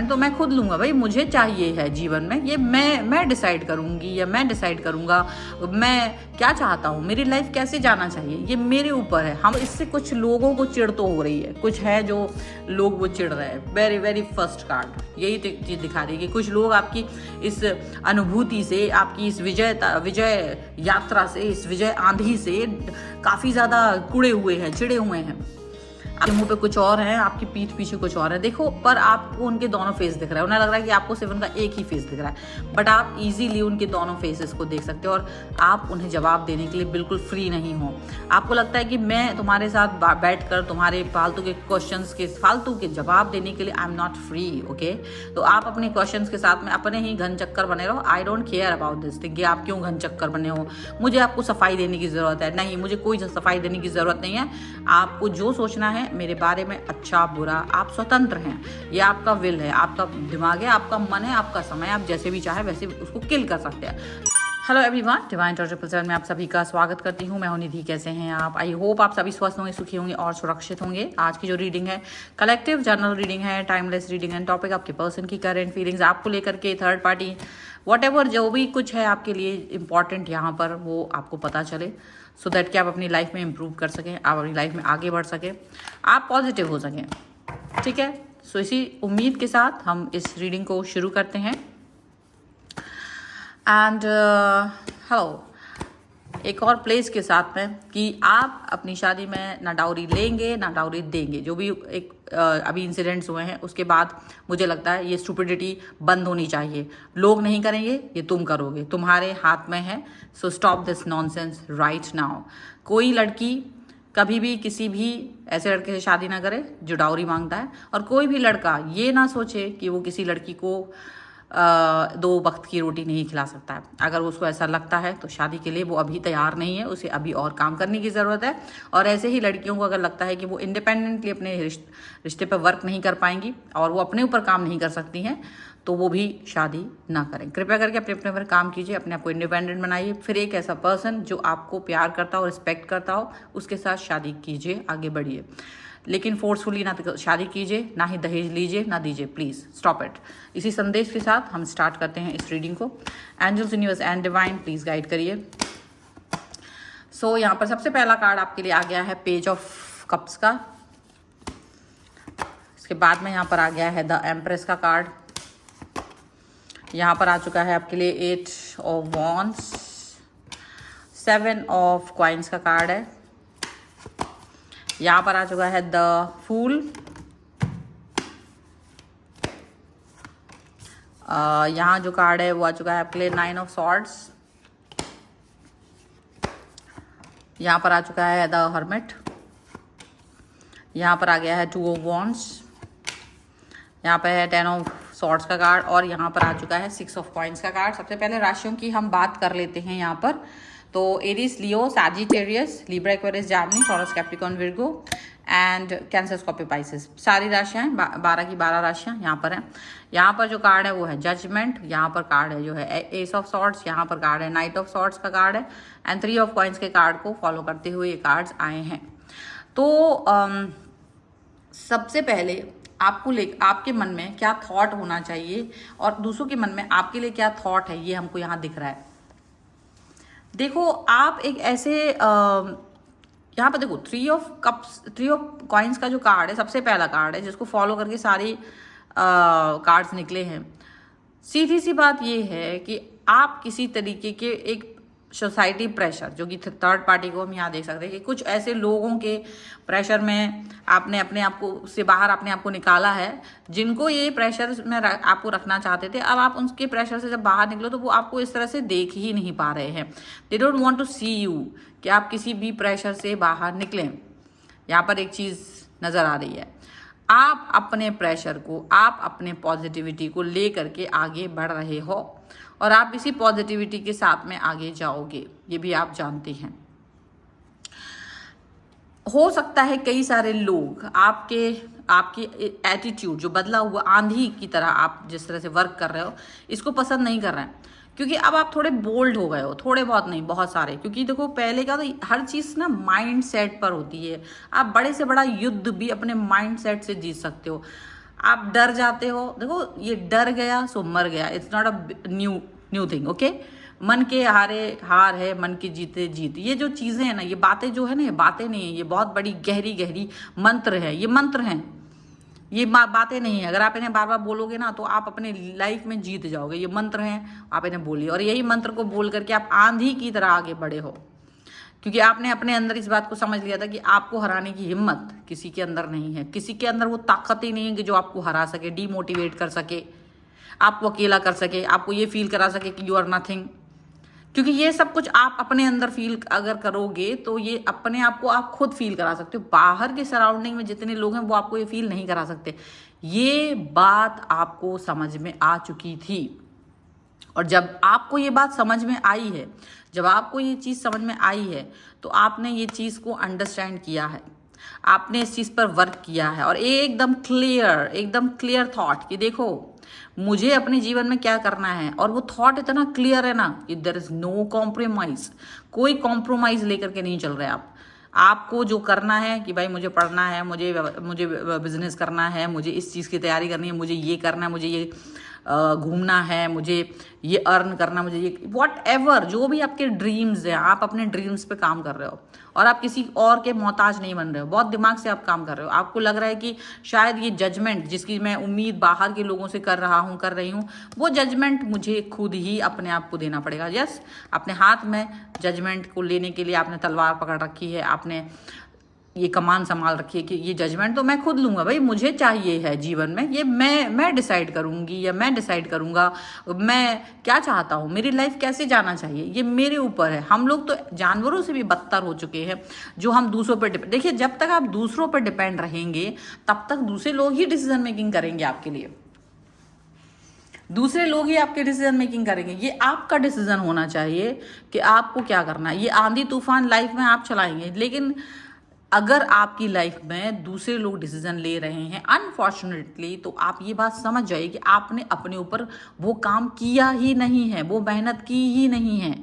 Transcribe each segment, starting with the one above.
तो मैं खुद लूँगा भाई, मुझे चाहिए है जीवन में ये, मैं डिसाइड करूँगी या मैं डिसाइड करूँगा मैं क्या चाहता हूँ, मेरी लाइफ कैसे जाना चाहिए, ये मेरे ऊपर है। हम इससे कुछ लोगों को चिढ़ तो हो रही है, कुछ है जो लोग वो चिढ़ रहे हैं। वेरी वेरी फर्स्ट कार्ड यही चीज़ दिखा रही है कि कुछ लोग आपकी इस अनुभूति से, आपकी इस विजय यात्रा से, इस विजय आंधी से काफ़ी ज़्यादा कुड़े हुए हैं, चिढ़े हुए हैं। आपके मुंह पे कुछ और है, आपकी पीठ पीछे कुछ और है। देखो, पर आपको उनके दोनों फेस दिख रहा है। उन्हें लग रहा है कि आपको सिर्फ उनका एक ही फेस दिख रहा है, बट आप इजीली उनके दोनों फेसेस को देख सकते हो और आप उन्हें जवाब देने के लिए बिल्कुल फ्री नहीं हो। आपको लगता है कि मैं तुम्हारे साथ बैठकर तुम्हारे फालतू के क्वेश्चंस के फालतू के जवाब देने के लिए I am not free. Okay, तो आप अपने क्वेश्चंस के साथ में अपने ही घन चक्कर बने रहो। I don't care about this thing कि आप क्यों घन चक्कर बने हो, मुझे आपको सफाई देने की ज़रूरत है नहीं, मुझे कोई सफाई देने की ज़रूरत नहीं है। आपको जो सोचना है मेरे बारे में, अच्छा बुरा, आप स्वतंत्र हैं। ये आपका विल है, आपका दिमाग है, आपका मन है, आपका समय, आप जैसे भी चाहे वैसे उसको किल कर सकते हैं। हेलो एवरीवन, डिवाइन 777 में आप सभी का स्वागत करती हूँ। मैं हूं निधि। कैसे हैं आप? आई होप आप सभी स्वस्थ होंगे, सुखी होंगे और सुरक्षित होंगे। आज की जो रीडिंग है कलेक्टिव जनरल रीडिंग है, टाइमलेस रीडिंग है। टॉपिक आपके पर्सन की करंट फीलिंग्स आपको लेकर के, थर्ड पार्टी व्हाटएवर जो भी कुछ है आपके लिए इम्पॉर्टेंट यहाँ पर वो आपको पता चले, सो दैट कि आप अपनी लाइफ में इम्प्रूव कर सकें, आप अपनी लाइफ में आगे बढ़ सकें, आप पॉजिटिव हो सकें। ठीक है, सो इसी उम्मीद के साथ हम इस रीडिंग को शुरू करते हैं। एंड हेलो, एक और प्लेस के साथ में कि आप अपनी शादी में ना डाउरी लेंगे ना डाउरी देंगे। जो भी एक अभी इंसिडेंट्स हुए हैं उसके बाद मुझे लगता है ये स्टुपिडिटी बंद होनी चाहिए। लोग नहीं करेंगे, ये तुम करोगे, तुम्हारे हाथ में है। So stop this nonsense right now. कोई लड़की कभी भी किसी भी ऐसे लड़के से शादी ना करे जो डाउरी मांगता है, और कोई भी लड़का ये ना सोचे कि वो किसी लड़की को 2 वक्त की रोटी नहीं खिला सकता है। अगर उसको ऐसा लगता है तो शादी के लिए वो अभी तैयार नहीं है, उसे अभी और काम करने की ज़रूरत है। और ऐसे ही लड़कियों को अगर लगता है कि वो इंडिपेंडेंटली अपने रिश्ते पर वर्क नहीं कर पाएंगी और वो अपने ऊपर काम नहीं कर सकती हैं, तो वो भी शादी ना करें। कृपया करके अपने अपने पर काम कीजिए, अपने आप को इंडिपेंडेंट बनाइए, फिर एक ऐसा पर्सन जो आपको प्यार करता हो, रिस्पेक्ट करता हो, उसके साथ शादी कीजिए, आगे बढ़िए। लेकिन फोर्सफुली ना शादी कीजिए, ना ही दहेज लीजिए, ना दीजिए, प्लीज़ स्टॉप इट। इसी संदेश के साथ हम स्टार्ट करते हैं इस रीडिंग को। Angels, universe and divine please guide करिए। सो यहाँ पर सबसे पहला कार्ड आपके लिए आ गया है पेज ऑफ कप्स का। इसके बाद में यहाँ पर आ गया है द एम्प्रेस का कार्ड। यहाँ पर आ चुका है आपके लिए 8 ऑफ वॉन्ड्स, 7 ऑफ कॉइन्स का कार्ड है। यहाँ पर आ चुका है द फूल। यहाँ जो कार्ड है वो आ चुका है आपके लिए 9 ऑफ सॉर्ड्स। यहाँ पर आ चुका है द हर्मिट। यहाँ पर आ गया है 2 ऑफ वॉन्ड्स। यहाँ पर है 10 ऑफ सॉर्ड्स का कार्ड और यहाँ पर आ चुका है 6 ऑफ कॉइन्स का कार्ड। सबसे पहले राशियों की हम बात कर लेते हैं यहाँ पर। तो Aries, Leo, Sagittarius, Libra, Aquarius, Jamini, taurus, Capricorn, Virgo and cancer, Scorpio, Pisces. सारी राशियाँ हैं, 12 की 12 राशियाँ यहाँ पर हैं। यहाँ पर जो कार्ड है वो है जजमेंट। यहाँ पर कार्ड है जो है एस ऑफ सॉर्ड्स। यहाँ पर कार्ड है नाइट ऑफ सॉर्ड्स का कार्ड है एंड 3 ऑफ कॉइन्स के कार्ड को फॉलो करते हुए ये कार्ड्स आए हैं। तो सबसे पहले आपके मन में क्या थॉट होना चाहिए और दूसरों के मन में आपके लिए क्या थॉट है, ये हमको यहाँ दिख रहा है। देखो, आप एक ऐसे यहाँ पर देखो 3 ऑफ कप्स, 3 ऑफ कॉइन्स का जो कार्ड है सबसे पहला कार्ड है जिसको फॉलो करके सारी कार्ड्स निकले हैं। सीधी सी बात ये है कि आप किसी तरीके के एक सोसाइटी प्रेशर, जो कि थर्ड पार्टी को हम यहाँ देख सकते हैं कि कुछ ऐसे लोगों के प्रेशर में आपने अपने आप को से बाहर अपने आप को निकाला है, जिनको ये प्रेशर में आपको रखना चाहते थे। अब आप उनके प्रेशर से जब बाहर निकलो तो वो आपको इस तरह से देख ही नहीं पा रहे हैं। They don't want to see you कि आप किसी भी प्रेशर से बाहर निकलें। यहाँ पर एक चीज़ नज़र आ रही है, आप अपने प्रेशर को, आप अपने पॉजिटिविटी को ले करके आगे बढ़ रहे हो और आप इसी पॉजिटिविटी के साथ में आगे जाओगे, ये भी आप जानते हैं। हो सकता है कई सारे लोग आपकी एटीट्यूड जो बदला हुआ आंधी की तरह आप जिस तरह से वर्क कर रहे हो इसको पसंद नहीं कर रहे हैं, क्योंकि अब आप थोड़े बोल्ड हो गए हो। थोड़े बहुत नहीं, बहुत सारे। क्योंकि देखो, पहले क्या तो हर चीज़ ना माइंड सेट पर होती है। आप बड़े से बड़ा युद्ध भी अपने माइंड सेट से जीत सकते हो। आप डर जाते हो, देखो ये डर गया सो मर गया, it's not a new thing, okay. मन के हारे हार है, मन के जीते जीत। ये जो चीजें हैं ना, ये बातें जो है ना, ये बातें नहीं है, ये बहुत बड़ी गहरी गहरी मंत्र है, ये मंत्र हैं, ये बातें नहीं है। अगर आप इन्हें बार बार बोलोगे ना तो आप अपने लाइफ में जीत जाओगे। ये मंत्र हैं, आप इन्हें बोलिए, और यही मंत्र को बोल करके आप आंधी की तरह आगे बढ़े हो, क्योंकि आपने अपने अंदर इस बात को समझ लिया था कि आपको हराने की हिम्मत किसी के अंदर नहीं है। किसी के अंदर वो ताकत ही नहीं है कि जो आपको हरा सके, डीमोटिवेट कर सके, आपको अकेला कर सके, आपको ये फील करा सके कि यू आर नथिंग। क्योंकि ये सब कुछ आप अपने अंदर फील अगर करोगे तो ये अपने आप को आप खुद फील करा सकते हो। बाहर के सराउंडिंग में जितने लोग हैं वो आपको ये फील नहीं करा सकते। ये बात आपको समझ में आ चुकी थी, और जब आपको ये बात समझ में आई है, जब आपको ये चीज़ समझ में आई है, तो आपने ये चीज़ को अंडरस्टैंड किया है, आपने इस चीज़ पर वर्क किया है, और एकदम क्लियर थॉट कि देखो मुझे अपने जीवन में क्या करना है। और वो थॉट इतना क्लियर है ना कि देयर इज नो कॉम्प्रोमाइज, कोई कॉम्प्रोमाइज लेकर के नहीं चल रहे आप। आपको जो करना है कि भाई मुझे पढ़ना है, मुझे बिजनेस करना है, मुझे इस चीज़ की तैयारी करनी है, मुझे ये करना है, मुझे ये घूमना है, मुझे ये अर्न करना, मुझे ये वॉट एवर जो भी आपके ड्रीम्स हैं, आप अपने ड्रीम्स पे काम कर रहे हो, और आप किसी और के मोहताज नहीं बन रहे हो। बहुत दिमाग से आप काम कर रहे हो। आपको लग रहा है कि शायद ये जजमेंट जिसकी मैं उम्मीद बाहर के लोगों से कर रही हूँ, वो जजमेंट मुझे खुद ही अपने आप को देना पड़ेगा। यस, अपने हाथ में जजमेंट को लेने के लिए आपने तलवार पकड़ रखी है, आपने ये कमान संभाल रखी है कि ये जजमेंट तो मैं खुद लूंगा, भाई मुझे चाहिए है जीवन में, ये मैं डिसाइड करूंगी या मैं डिसाइड करूंगा मैं क्या चाहता हूँ, मेरी लाइफ कैसे जाना चाहिए, ये मेरे ऊपर है। हम लोग तो जानवरों से भी बदतर हो चुके हैं, जो हम दूसरों पर डिपेंड। देखिए, जब तक आप दूसरों पर डिपेंड रहेंगे तब तक दूसरे लोग ही डिसीजन मेकिंग करेंगे आपके लिए, दूसरे लोग ही आपके डिसीजन मेकिंग करेंगे। ये आपका डिसीजन होना चाहिए कि आपको क्या करना है। ये आंधी तूफान लाइफ में आप चलाएंगे, लेकिन अगर आपकी लाइफ में दूसरे लोग डिसीजन ले रहे हैं अनफॉर्चुनेटली, तो आप ये बात समझ जाइए कि आपने अपने ऊपर वो काम किया ही नहीं है, वो मेहनत की ही नहीं है।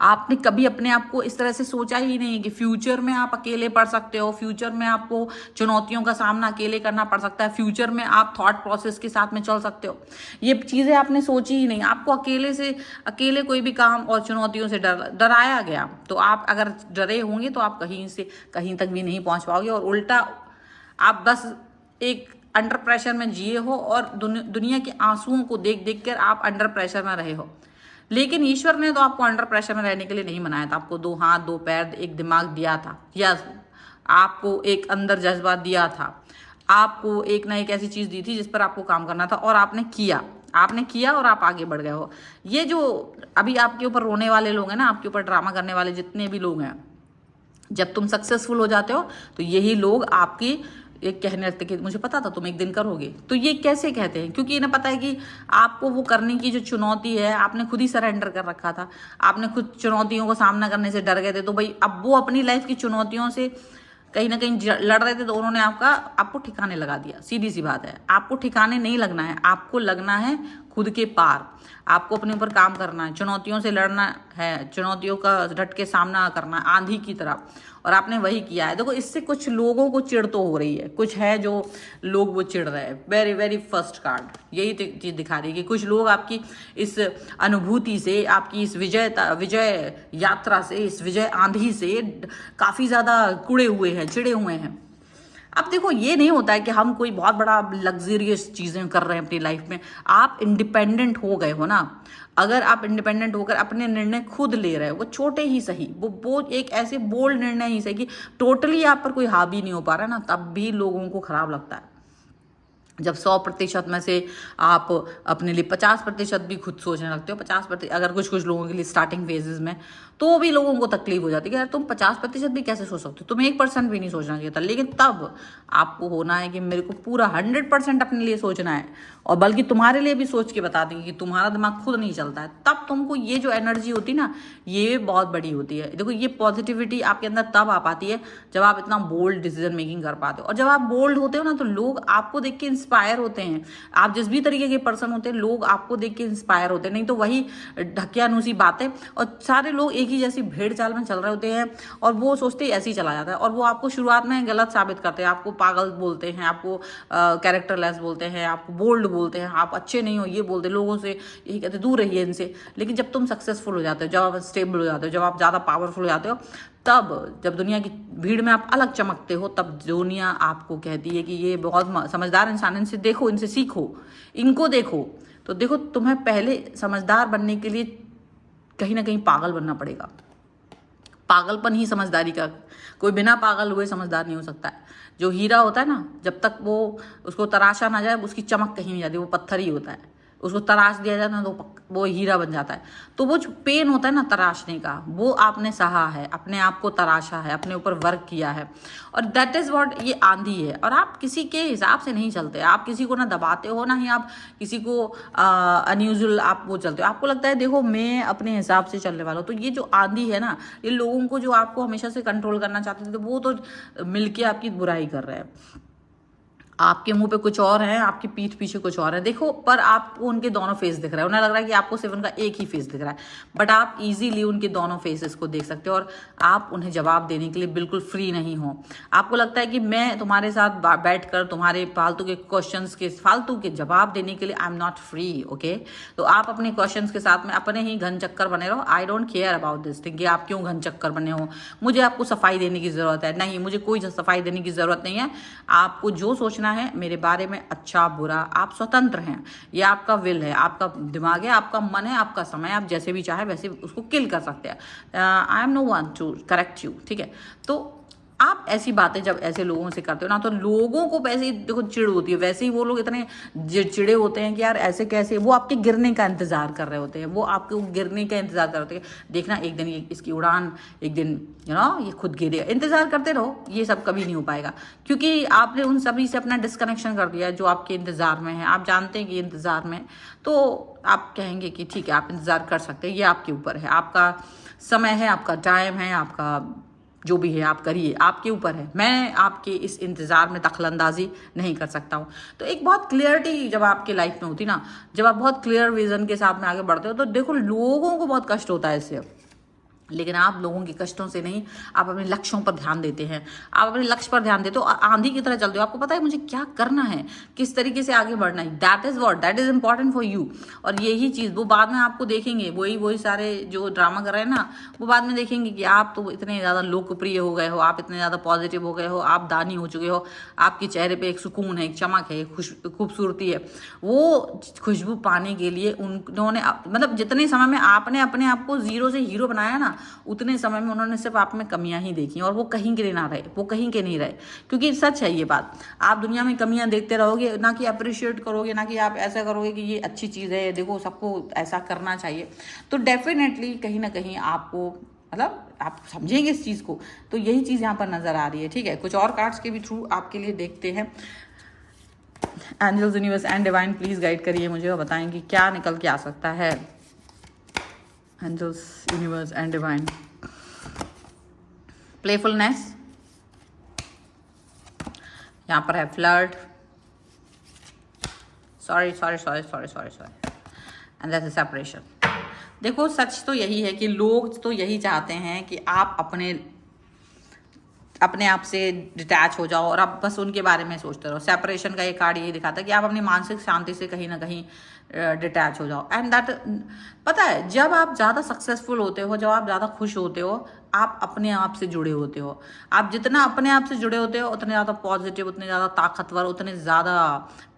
आपने कभी अपने आप को इस तरह से सोचा ही नहीं कि फ्यूचर में आप अकेले पढ़ सकते हो, फ्यूचर में आपको चुनौतियों का सामना अकेले करना पड़ सकता है, फ्यूचर में आप थॉट प्रोसेस के साथ में चल सकते हो। ये चीज़ें आपने सोची ही नहीं। आपको अकेले कोई भी काम और चुनौतियों से डराया गया। तो आप अगर डरे होंगे तो आप कहीं से कहीं तक भी नहीं पहुंच पाओगे, और उल्टा आप बस एक अंडर प्रेशर में जिए हो, और दुनिया के आंसुओं को देख देख कर आप अंडर प्रेशर में रहे हो। लेकिन ईश्वर ने तो आपको अंडर प्रेशर में रहने के लिए नहीं बनाया था। आपको 2 हाथ 2 पैर एक दिमाग दिया था, या आपको एक अंदर जज्बा दिया था, आपको एक ना एक ऐसी चीज़ दी थी जिस पर आपको काम करना था, और आपने किया और आप आगे बढ़ गए हो। ये जो अभी आपके ऊपर रोने वाले लोग हैं ना, आपके ऊपर ड्रामा करने वाले जितने भी लोग हैं, जब तुम सक्सेसफुल हो जाते हो तो यही लोग आपकी एक कहने लगते कि मुझे पता था तुम एक दिन करोगे। तो ये कैसे कहते हैं? क्योंकि इन्हें पता है कि आपको वो करने की जो चुनौती है, आपने खुद ही सरेंडर कर रखा था, आपने खुद चुनौतियों को सामना करने से डर गए थे। तो भाई अब वो अपनी लाइफ की चुनौतियों से कहीं ना कहीं लड़ रहे थे, तो उन्होंने आपको ठिकाने लगा दिया। सीधी सी बात है, आपको ठिकाने नहीं लगना है, आपको लगना है खुद के पार। आपको अपने ऊपर काम करना है, चुनौतियों से लड़ना है, चुनौतियों का डट के सामना करना है आंधी की तरह, और आपने वही किया है। देखो, इससे कुछ लोगों को चिढ़ तो हो रही है, कुछ है जो लोग वो चिढ़ रहे हैं। वेरी वेरी फर्स्ट कार्ड यही चीज़ दिखा रही है कि कुछ लोग आपकी इस अनुभूति से, आपकी इस विजय यात्रा से, इस विजय आंधी से काफ़ी ज़्यादा कुड़े हुए हैं, चिढ़े हुए हैं। अब देखो, ये नहीं होता है कि हम कोई बहुत बड़ा लग्जरियस चीज़ें कर रहे हैं अपनी लाइफ में। आप इंडिपेंडेंट हो गए हो ना, अगर आप इंडिपेंडेंट होकर अपने निर्णय खुद ले रहे हो, वो छोटे ही सही, वो एक ऐसे बोल्ड निर्णय ही सही कि टोटली आप पर कोई हावी नहीं हो पा रहा है ना, तब भी लोगों को खराब लगता है। जब 100% में से आप अपने लिए 50% भी खुद सोचने लगते हो, 50%, अगर कुछ लोगों के लिए स्टार्टिंग फेजेस में, तो भी लोगों को तकलीफ हो जाती है कि यार तुम 50% भी कैसे सोच सकते हो, तुम्हें 1% भी नहीं सोचना चाहिए था। लेकिन तब आपको होना है कि मेरे को पूरा 100% अपने लिए सोचना है, और बल्कि तुम्हारे लिए भी सोच के बता देंगे कि तुम्हारा दिमाग खुद नहीं चलता है। तब तुमको ये जो एनर्जी होती है ना, ये बहुत बड़ी होती है। देखो, ये पॉजिटिविटी आपके अंदर तब आ पाती है जब आप इतना बोल्ड डिसीजन मेकिंग कर पाते हो। और जब आप बोल्ड होते हो ना, तो लोग आपको देख के इंस्पायर होते हैं। आप जिस भी तरीके के पर्सन होते हैं, लोग आपको देख के इंस्पायर होते हैं। नहीं तो वही ढकियानुसी बातें, और सारे लोग एक एक ही जैसी भेड़ चाल में चल रहे होते हैं और वो सोचते ही ऐसे ही चला जाता है, और वो आपको शुरुआत में गलत साबित करते हैं, आपको पागल बोलते हैं, आपको कैरेक्टरलेस बोलते हैं, आपको बोल्ड बोलते हैं, आप अच्छे नहीं हो ये बोलते हैं, लोगों से यही कहते दूर रहिए इनसे। लेकिन जब तुम सक्सेसफुल हो जाते हो, जब आप स्टेबल हो जाते हो, जब आप ज़्यादा पावरफुल हो जाते हो, तब जब दुनिया की भीड़ में आप अलग चमकते हो, तब दुनिया आपको कहती है कि ये बहुत समझदार इंसान, इनसे देखो, इनसे सीखो, इनको देखो। तो देखो, तुम्हें पहले समझदार बनने के लिए कहीं ना कहीं पागल बनना पड़ेगा। पागलपन ही समझदारी का, कोई बिना पागल हुए समझदार नहीं हो सकता है। जो हीरा होता है ना, जब तक वो उसको तराशा ना जाए, उसकी चमक कहीं नहीं जाती, वो पत्थर ही होता है। उसको तराश दिया जाए ना तो वो हीरा बन जाता है। तो वो जो पेन होता है ना तराशने का, वो आपने सहा है, अपने आप को तराशा है, अपने ऊपर वर्क किया है, और दैट इज़ व्हाट ये आंधी है। और आप किसी के हिसाब से नहीं चलते, आप किसी को ना दबाते हो, ना ही आप किसी को अनयूजुअल आप वो चलते हो। आपको लगता है देखो मैं अपने हिसाब से चलने वाला हूँ। तो ये जो आंधी है ना, ये लोगों को जो आपको हमेशा से कंट्रोल करना चाहते थे, तो वो तो मिलके आपकी बुराई कर रहे हैं। आपके मुंह पे कुछ और है, आपकी पीठ पीछे कुछ और है। देखो, पर आपको उनके दोनों फेस दिख रहा है, उन्हें लग रहा है कि आपको सिर्फ उनका एक ही फेस दिख रहा है, बट आप इजीली उनके दोनों फेसेस को देख सकते हो, और आप उन्हें जवाब देने के लिए बिल्कुल फ्री नहीं हो। आपको लगता है कि मैं तुम्हारे साथ बैठकर तुम्हारे फालतू के क्वेश्चंस के फालतू के जवाब देने के लिए I am not free, okay. तो आप अपने क्वेश्चंस के साथ में अपने ही घन चक्कर बने रहो। I don't care about this thing कि आप क्यों घन चक्कर बने हो, मुझे आपको सफाई देने की जरूरत है नहीं, मुझे कोई सफाई देने की जरूरत नहीं है। आपको जो सोचना है मेरे बारे में, अच्छा बुरा, आप स्वतंत्र हैं, ये आपका विल है, आपका दिमाग है, आपका मन है, आपका समय, आप जैसे भी चाहे वैसे उसको किल कर सकते हैं। I am no one to correct you, ठीक है। तो आप ऐसी बातें जब ऐसे लोगों से करते हो ना, तो लोगों को वैसे ही देखो चिढ़ होती है, वैसे ही वो लोग इतने चिड़े होते हैं कि यार ऐसे कैसे, वो आपके गिरने का इंतजार कर रहे होते हैं, वो आपके गिरने का इंतजार कर रहे होते हैं। देखना एक दिन इसकी उड़ान, एक दिन ये खुद गिरे, इंतजार करते रहो, ये सब कभी नहीं हो पाएगा, क्योंकि आपने उन सभी से अपना डिस्कनेक्शन कर दिया है जो आपके इंतजार में है। आप जानते हैं कि इंतजार में, तो आप कहेंगे कि ठीक है आप इंतजार कर सकते हैं, ये आपके ऊपर है, आपका समय है, आपका टाइम है, आपका जो भी है आप करिए, आपके ऊपर है। मैं आपके इस इंतज़ार में दखलंदाजी नहीं कर सकता हूँ। तो एक बहुत क्लियरिटी जब आपके लाइफ में होती ना, जब आप बहुत क्लियर विजन के साथ में आगे बढ़ते हो, तो देखो लोगों को बहुत कष्ट होता है इससे, लेकिन आप लोगों के कष्टों से नहीं, आप अपने लक्ष्यों पर ध्यान देते हैं, आप अपने लक्ष्य पर ध्यान देते हो, आंधी की तरह चलते हो। आपको पता है मुझे क्या करना है, किस तरीके से आगे बढ़ना है, that is important for you. और यही चीज़ वो बाद में आपको देखेंगे, वही सारे जो ड्रामा कर रहे हैं ना, वो बाद में देखेंगे कि आप तो इतने ज़्यादा लोकप्रिय हो गए हो, आप इतने ज़्यादा पॉजिटिव हो गए हो, आप दानी हो चुके हो, आपके चेहरे पर एक सुकून है, एक चमक है, एक खूबसूरती है। वो खुशबू पाने के लिए उन्होंने मतलब जितने समय में आपने अपने आप को जीरो से हीरो बनाया ना, उतने समय में उन्होंने सिर्फ आप में कमियां ही देखी, और वो कहीं के ना रहे, वो कहीं के नहीं रहे। क्योंकि सच है ये बात, आप दुनिया में कमियां देखते रहोगे, ना कि अप्रिशिएट करोगे, ना कि आप ऐसा करोगे कि ये अच्छी चीज़ है, देखो सबको ऐसा करना चाहिए, तो डेफिनेटली कहीं ना कहीं आपको मतलब आप समझेंगे इस चीज़ को। तो यही चीज़ यहाँ पर नज़र आ रही है, ठीक है। कुछ और कार्ड्स के भी थ्रू आपके लिए देखते हैं। Angels, universe and divine please guide करिए मुझे और बताएं कि क्या निकल के आ सकता है। Angels, universe and divine. Playfulness, यहाँ पर है flirt, sorry and that's a separation. देखो सच तो यही है कि लोग तो यही चाहते हैं कि आप अपने आप से डिटैच हो जाओ और आप बस उनके बारे में सोचते रहो। सेपरेशन का ये कार्ड यही दिखाता है कि आप अपनी मानसिक शांति से कहीं ना कहीं डिटैच हो जाओ। एंड दैट, पता है जब आप ज़्यादा सक्सेसफुल होते हो, जब आप ज़्यादा खुश होते हो, आप अपने आप से जुड़े होते हो। आप जितना अपने आप से जुड़े होते हो उतने ज़्यादा पॉजिटिव, उतने ज़्यादा ताकतवर, उतने ज़्यादा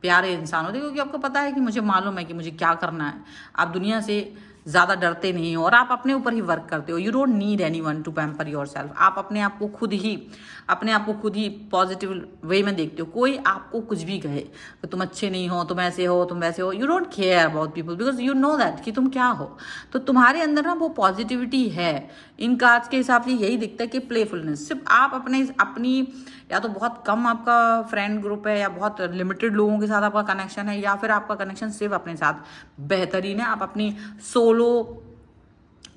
प्यारे इंसान होते हो, क्योंकि आपको पता है कि मुझे मालूम है कि मुझे क्या करना है। आप दुनिया से ज़्यादा डरते नहीं हो और आप अपने ऊपर ही वर्क करते हो। You don't need anyone to pamper yourself. आप अपने आप को खुद ही पॉजिटिव वे में देखते हो। कोई आपको कुछ भी कहे कि तुम अच्छे नहीं हो, तुम ऐसे हो, तुम वैसे हो, you don't care about people because you know that कि तुम क्या हो। तो तुम्हारे अंदर ना वो पॉजिटिविटी है। इन कार्ड्स के हिसाब से यही दिखता है कि प्लेफुलनेस, सिर्फ आप अपनी या तो बहुत कम आपका फ्रेंड ग्रुप है, या बहुत लिमिटेड लोगों के साथ आपका कनेक्शन है, या फिर आपका कनेक्शन सिर्फ अपने साथ बेहतरीन है। आप अपनी सोलो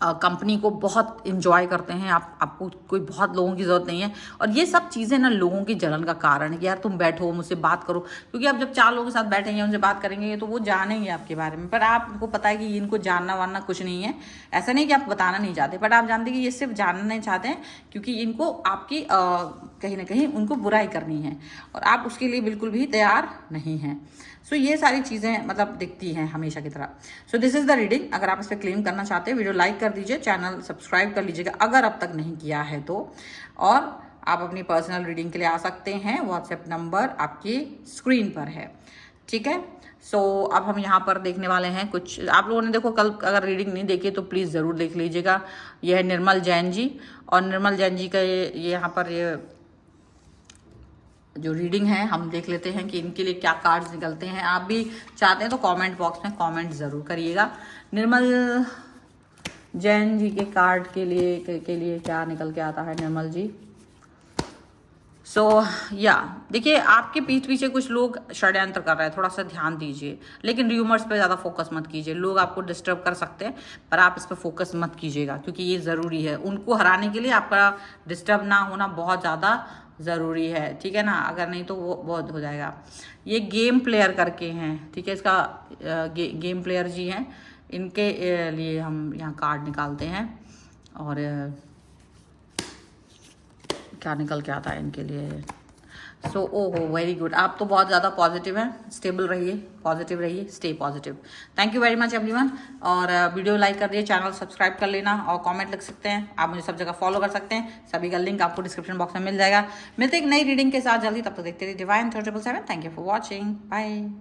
कंपनी को बहुत इंजॉय करते हैं, आपको कोई बहुत लोगों की ज़रूरत नहीं है। और ये सब चीज़ें ना लोगों की जलन का कारण है कि यार तुम बैठो मुझसे बात करो, क्योंकि आप जब 4 लोगों के साथ बैठेंगे उनसे बात करेंगे तो वो जानेंगे आपके बारे में, पर आपको पता है कि इनको जानना वानना कुछ नहीं है। ऐसा नहीं कि आप बताना नहीं चाहते, बट आप जानते हैं कि ये सिर्फ जानना नहीं चाहते हैं क्योंकि इनको आपकी कहीं ना कहीं उनको बुराई करनी है और आप उसके लिए बिल्कुल भी तैयार नहीं हैं। सो ये सारी चीज़ें मतलब दिखती हैं हमेशा की तरह। So this is the reading. अगर आप इस पर क्लेम करना चाहते हैं, वीडियो लाइक कर दीजिए, चैनल सब्सक्राइब कर लीजिएगा अगर अब तक नहीं किया है तो। और आप अपनी पर्सनल रीडिंग के लिए आ सकते हैं, व्हाट्सएप नंबर आपकी स्क्रीन पर है, ठीक है। सो अब हम यहाँ पर देखने वाले हैं कुछ, आप लोगों ने देखो कल अगर रीडिंग नहीं देखी तो प्लीज़ ज़रूर देख लीजिएगा। यह है निर्मल जैन जी, और निर्मल जैन जी का ये यहाँ पर ये जो रीडिंग है हम देख लेते हैं कि इनके लिए क्या कार्ड्स निकलते हैं। आप भी चाहते हैं तो कमेंट बॉक्स में कमेंट ज़रूर करिएगा। निर्मल जैन जी के कार्ड के लिए क्या निकल के आता है निर्मल जी। सो या देखिए, आपके पीठ पीछे कुछ लोग षड्यंत्र कर रहे हैं, थोड़ा सा ध्यान दीजिए, लेकिन र्यूमर्स पे ज़्यादा फोकस मत कीजिए। लोग आपको डिस्टर्ब कर सकते हैं पर आप इस पर फोकस मत कीजिएगा क्योंकि ये ज़रूरी है। उनको हराने के लिए आपका डिस्टर्ब ना होना बहुत ज़्यादा ज़रूरी है, ठीक है ना, अगर नहीं तो वो बहुत हो जाएगा। ये गेम प्लेयर करके हैं, ठीक है, इसका गेम प्लेयर जी हैं, इनके लिए हम यहाँ कार्ड निकालते हैं और क्या निकल के आता है इनके लिए। सो ओहो वेरी गुड, आप तो बहुत ज़्यादा पॉजिटिव हैं। स्टेबल रहिए, पॉजिटिव रहिए, stay positive. Thank you very much everyone. और वीडियो लाइक कर दिए, चैनल सब्सक्राइब कर लेना और कमेंट लिख सकते हैं। आप मुझे सब जगह फॉलो कर सकते हैं, सभी का लिंक आपको डिस्क्रिप्शन बॉक्स में मिल जाएगा। मिलते एक नई रीडिंग के साथ जल्दी, तब तक देखते रहिए divine 377। Thank you for watching, bye.